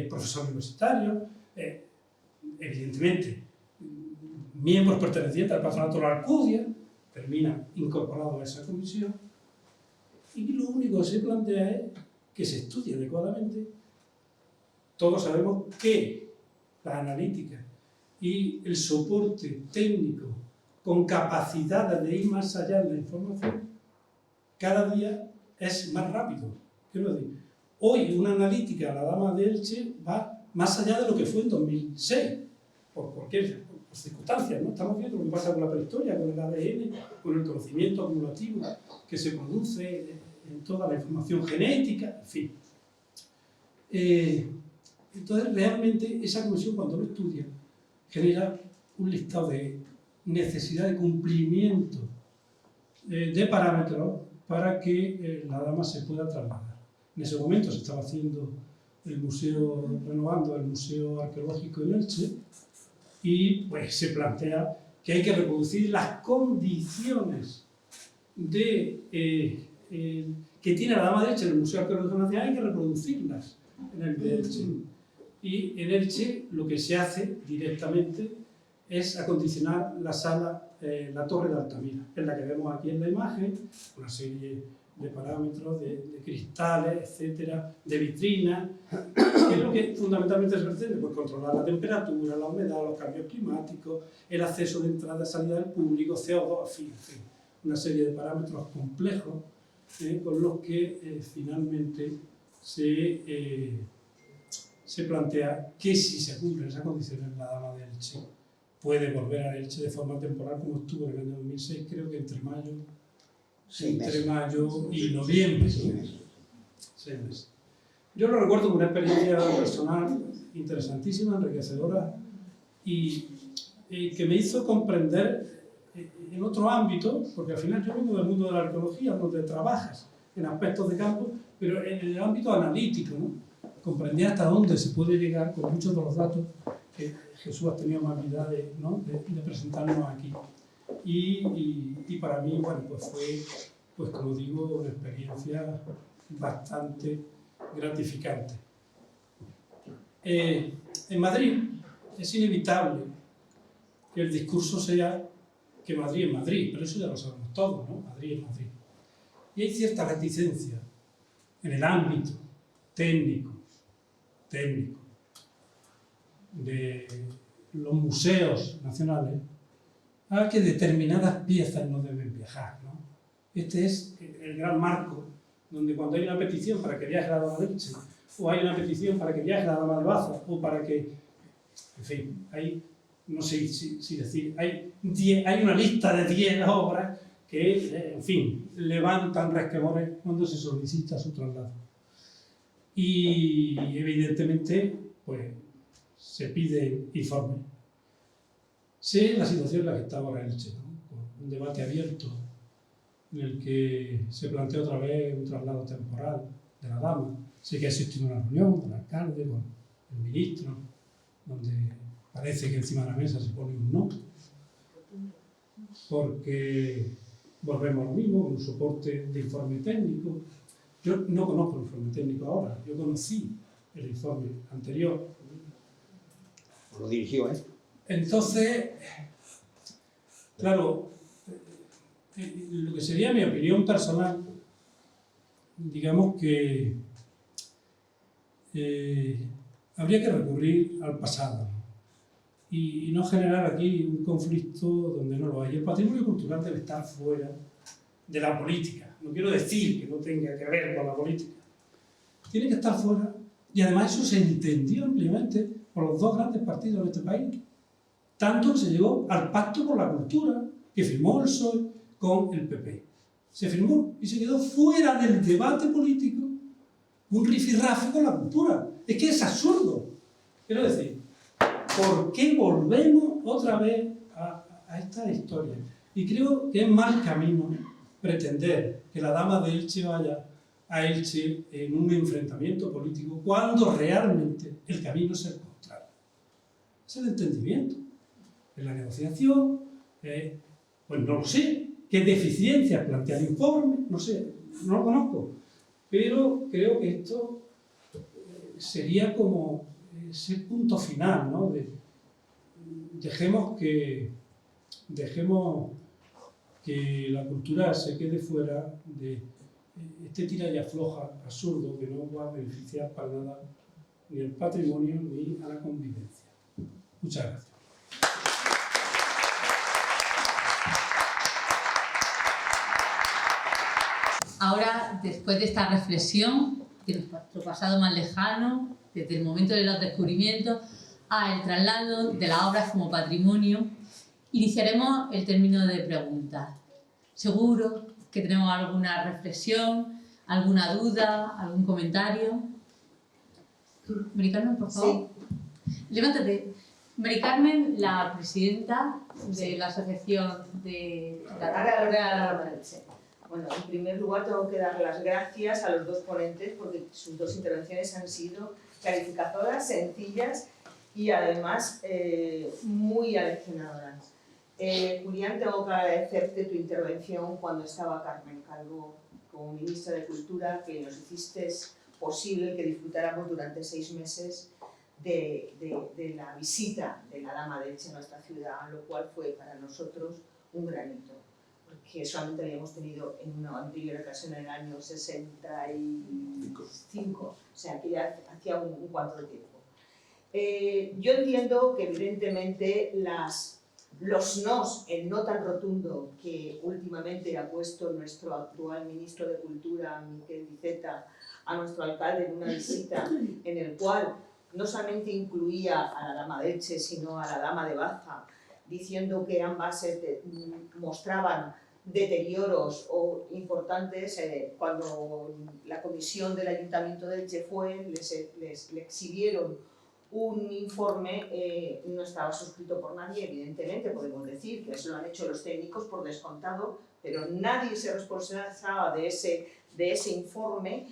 profesores universitarios, evidentemente miembros pertenecientes al patronato de la Alcudia, termina incorporado a esa comisión, y lo único que se plantea es que se estudie adecuadamente. Todos sabemos que la analítica y el soporte técnico con capacidad de ir más allá de la información cada día es más rápido. Quiero decir, hoy una analítica a la Dama de Elche va más allá de lo que fue en 2006, por circunstancias, ¿no? Estamos viendo lo que pasa con la prehistoria, con el ADN, con el conocimiento acumulativo que se produce en toda la información genética, en fin. Entonces, realmente, esa comisión, cuando lo estudia, genera un listado de necesidad de cumplimiento de parámetros para que la Dama se pueda trasladar. En ese momento se estaba haciendo renovando el Museo Arqueológico en Elche, y pues se plantea que hay que reproducir las condiciones que tiene la Dama de Elche en el Museo Arqueológico Nacional, hay que reproducirlas en el de Elche. Y en Elche lo que se hace directamente es acondicionar la sala, la Torre de Altamira, en la que vemos aquí en la imagen, una serie de parámetros, de cristales, etcétera, de vitrinas. ¿Qué es lo que fundamentalmente se pretende? Pues controlar la temperatura, la humedad, los cambios climáticos, el acceso de entrada y salida del público, CO2, en fin, una serie de parámetros complejos con los que finalmente se plantea que si se cumplen esas condiciones, la Dama de Elche puede volver a Elche de forma temporal, como estuvo en el año 2006, creo que entre mayo y noviembre. 6 meses. Yo lo recuerdo como una experiencia personal interesantísima, enriquecedora, y que me hizo comprender en otro ámbito, porque al final yo vengo del mundo de la arqueología, donde trabajas en aspectos de campo, pero en el ámbito analítico, ¿no? Comprendí hasta dónde se puede llegar con muchos de los datos que Jesús ha tenido amabilidad de presentarnos aquí. Y para mí, bueno, pues fue, pues como digo, una experiencia bastante gratificante. En Madrid es inevitable que el discurso sea que Madrid es Madrid, pero eso ya lo sabemos todos, ¿no? Madrid es Madrid. Y hay cierta reticencia en el ámbito técnico de los museos nacionales a que determinadas piezas no deben viajar, ¿no? Este es el gran marco donde cuando hay una petición para que viaje la Dama de Elche, o hay una petición para que viaje la Dama de Baza, o para que, en fin, hay, no sé si decir, hay una lista de 10 obras que, en fin, levantan resquemores cuando se solicita su traslado. Y evidentemente, pues, se pide informe. Sé la situación en la que está ahora Elche, ¿no? Con un debate abierto en el que se plantea otra vez un traslado temporal de la Dama. Sé que ha existido una reunión con el alcalde, con el ministro, donde parece que encima de la mesa se pone un no, porque volvemos a lo mismo, con un soporte de informe técnico. Yo no conozco el informe técnico ahora, yo conocí el informe anterior.
Lo dirigió, ¿eh?
Entonces, claro, lo que sería mi opinión personal, digamos que habría que recurrir al pasado, ¿no? Y no generar aquí un conflicto donde no lo hay. El patrimonio cultural debe estar fuera de la política. No quiero decir que no tenga que ver con la política. Tiene que estar fuera. Y además eso se entendió ampliamente por los dos grandes partidos de este país. Tanto que se llegó al Pacto por la Cultura, que firmó el PSOE con el PP. Se firmó y se quedó fuera del debate político un rifirrafe con la cultura. Es que es absurdo. Quiero decir, ¿por qué volvemos otra vez a esta historia? Y creo que es mal camino pretender que la Dama de Elche vaya a Elche en un enfrentamiento político cuando realmente el camino es el contrario. Es el entendimiento, es la negociación, pues no lo sé, qué deficiencias plantea el informe, no sé, no lo conozco, pero creo que esto sería como ese punto final, ¿no? Dejemos que la cultura se quede fuera de este tira y afloja absurdo que no va a beneficiar para nada ni al patrimonio ni a la convivencia. Muchas gracias.
Ahora, después de esta reflexión de nuestro pasado más lejano, desde el momento de los descubrimientos al traslado de las obras como patrimonio, iniciaremos el término de preguntas. Seguro que tenemos alguna reflexión, alguna duda, algún comentario. Mari Carmen, por favor. Sí. Levántate. Mari Carmen, la presidenta de la Asociación de la Real Elche.
Bueno, en primer lugar tengo que dar las gracias a los dos ponentes porque sus dos intervenciones han sido clarificadoras, sencillas y además muy aleccionadoras. Julián, tengo que agradecerte tu intervención cuando estaba Carmen Calvo como ministra de Cultura, que nos hiciste posible que disfrutáramos durante 6 meses de la visita de la Dama de Elche a nuestra ciudad, lo cual fue para nosotros un gran hito, porque solamente habíamos tenido en una anterior ocasión en el año 65, o sea que ya hacía un cuanto de tiempo. Yo entiendo que evidentemente los nos, el no tan rotundo que últimamente ha puesto nuestro actual ministro de Cultura, Miquel Iceta, a nuestro alcalde en una visita en el cual no solamente incluía a la Dama de Elche, sino a la Dama de Baza, diciendo que ambas mostraban deterioros o importantes, cuando la comisión del Ayuntamiento de Elche fue, les exhibieron un informe, no estaba suscrito por nadie, evidentemente, podemos decir que eso lo han hecho los técnicos por descontado, pero nadie se responsabilizaba de ese informe,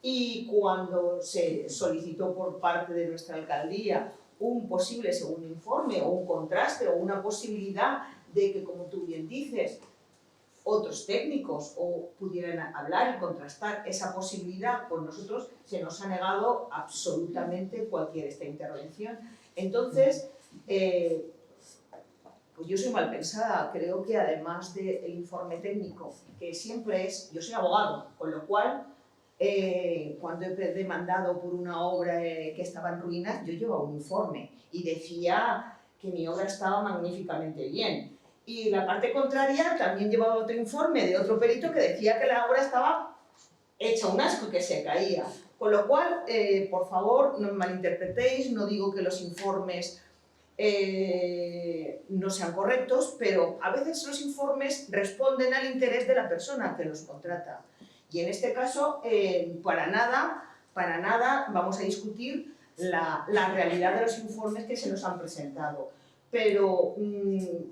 y cuando se solicitó por parte de nuestra alcaldía un posible segundo informe o un contraste o una posibilidad de que, como tú bien dices, otros técnicos o pudieran hablar y contrastar esa posibilidad, pues nosotros se nos ha negado absolutamente esta intervención. Entonces, pues yo soy mal pensada, creo que además del informe técnico, que siempre yo soy abogado, con lo cual, cuando he demandado por una obra que estaba en ruinas, yo llevaba un informe y decía que mi obra estaba magníficamente bien. Y la parte contraria también llevaba otro informe de otro perito que decía que la obra estaba hecha un asco, que se caía. Con lo cual, por favor, no me malinterpretéis, no digo que los informes no sean correctos, pero a veces los informes responden al interés de la persona que los contrata. Y en este caso, para nada vamos a discutir la realidad de los informes que se nos han presentado. Pero,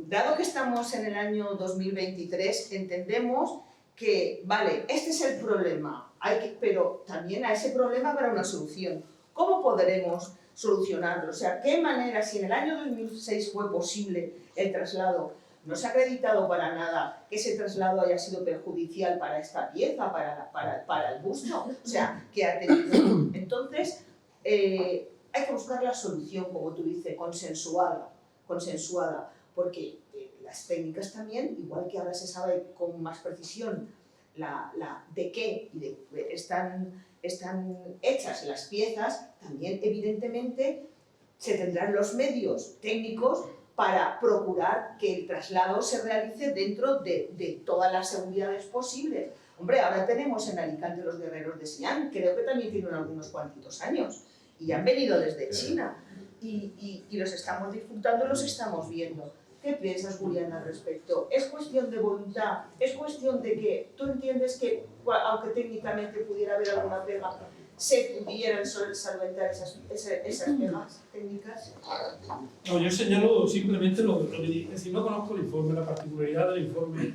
dado que estamos en el año 2023, entendemos que, vale, este es el problema, pero también a ese problema habrá una solución. ¿Cómo podremos solucionarlo? O sea, ¿qué manera, si en el año 2006 fue posible el traslado, no se ha acreditado para nada que ese traslado haya sido perjudicial para esta pieza, para el busto? O sea, ¿qué ha tenido? Entonces, hay que buscar la solución, como tú dices, consensuada, porque las técnicas también, igual que ahora se sabe con más precisión de qué están hechas las piezas, también evidentemente se tendrán los medios técnicos para procurar que el traslado se realice dentro de todas las seguridades posibles. Hombre, ahora tenemos en Alicante los guerreros de Xi'an, creo que también tienen algunos cuantitos años, y han venido desde China, y los estamos disfrutando, los estamos viendo. ¿Qué piensas, Julián, al respecto? ¿Es cuestión de voluntad? ¿Es cuestión de que tú entiendes que, aunque técnicamente pudiera haber alguna pega, se pudieran solventar esas pegas técnicas?
No, yo señalo simplemente lo que dije. Es decir, no conozco el informe, la particularidad del informe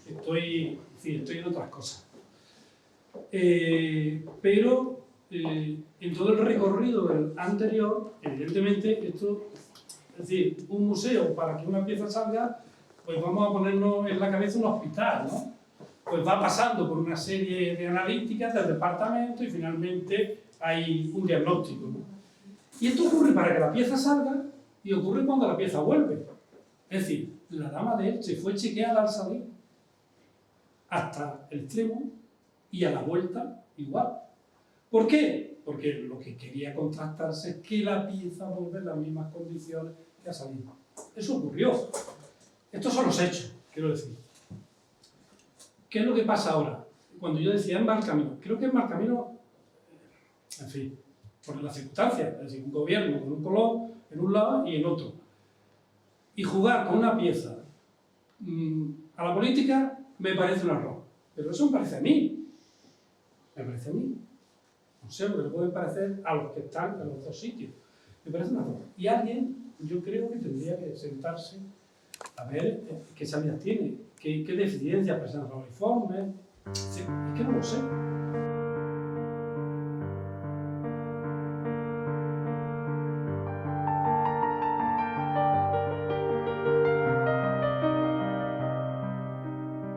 no estoy en otras cosas. Pero en todo el recorrido del anterior, evidentemente, esto, es decir, un museo para que una pieza salga, pues vamos a ponernos en la cabeza un hospital, ¿no? Pues va pasando por una serie de analíticas del departamento y finalmente hay un diagnóstico, ¿no? Y esto ocurre para que la pieza salga y ocurre cuando la pieza vuelve. Es decir, la dama de Elche fue chequeada al salir hasta el extremo y a la vuelta igual. ¿Por qué? Porque lo que quería contrastarse es que la pieza vuelve en las mismas condiciones que ha salido. Eso ocurrió. Estos son los hechos, quiero decir. ¿Qué es lo que pasa ahora? Cuando yo decía en mal camino, creo que en mal camino, en fin, por las circunstancias, es decir, un gobierno con un color en un lado y en otro. Y jugar con una pieza a la política me parece un error. Pero eso me parece a mí. Me parece a mí. No sé, porque le pueden parecer a los que están en los dos sitios. Me parece un error. Y alguien, yo creo que tendría que sentarse a ver qué salidas tiene, qué deficiencias presentan los informes. Es que no lo sé.